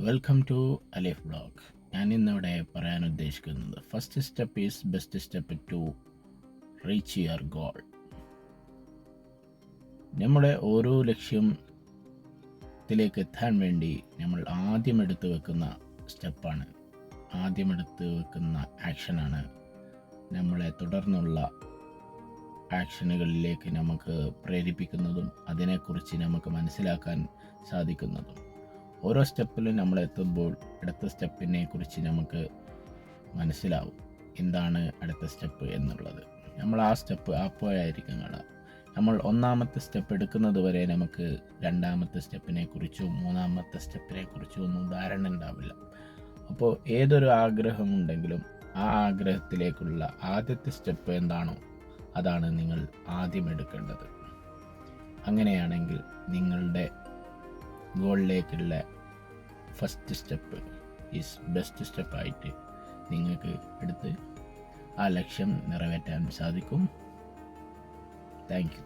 Welcome to Alif blog. ഞാൻ ഇന്നിവിടെ പറയാൻ ഉദ്ദേശിക്കുന്നത് first step is best step to reach your goal. നമ്മുടെ ഓരോ ലക്ഷ്യത്തിലേക്ക് എത്താൻ വേണ്ടി നമ്മൾ ആദ്യം എടുത്തു വെക്കുന്ന സ്റ്റെപ്പാണ്, ആദ്യം എടുത്തു വെക്കുന്ന ആക്ഷനാണ് നമ്മളെ തുടർന്നുള്ള ആക്ഷനുകളിലേക്ക് നമുക്ക് പ്രേരിപ്പിക്കുന്നതും അതിനെക്കുറിച്ച് നമുക്ക് മനസ്സിലാക്കാൻ സാധിക്കുന്നതും. ഓരോ സ്റ്റെപ്പിലും നമ്മൾ എത്തുമ്പോൾ അടുത്ത സ്റ്റെപ്പിനെ കുറിച്ച് നമുക്ക് മനസ്സിലാവും എന്താണ് അടുത്ത സ്റ്റെപ്പ് എന്നുള്ളത്. നമ്മൾ ആ സ്റ്റെപ്പ് അപ്പോഴായിരിക്കും കാണുക. നമ്മൾ ഒന്നാമത്തെ സ്റ്റെപ്പ് എടുക്കുന്നത് വരെ നമുക്ക് രണ്ടാമത്തെ സ്റ്റെപ്പിനെ കുറിച്ചോ മൂന്നാമത്തെ സ്റ്റെപ്പിനെ കുറിച്ചോ ഒന്നും ധാരണ ഉണ്ടാവില്ല. അപ്പോൾ ഏതൊരു ആഗ്രഹമുണ്ടെങ്കിലും ആ ആഗ്രഹത്തിലേക്കുള്ള ആദ്യത്തെ സ്റ്റെപ്പ് എന്താണോ അതാണ് നിങ്ങൾ ആദ്യം എടുക്കേണ്ടത്. അങ്ങനെയാണെങ്കിൽ നിങ്ങളുടെ ഗോളിലേക്കുള്ള ഫസ്റ്റ് സ്റ്റെപ്പ് ഈസ് ബെസ്റ്റ് സ്റ്റെപ്പായിട്ട് നിങ്ങൾക്ക് എടുത്ത് ആ ലക്ഷ്യം നിറവേറ്റാൻ സാധിക്കും. Thank you.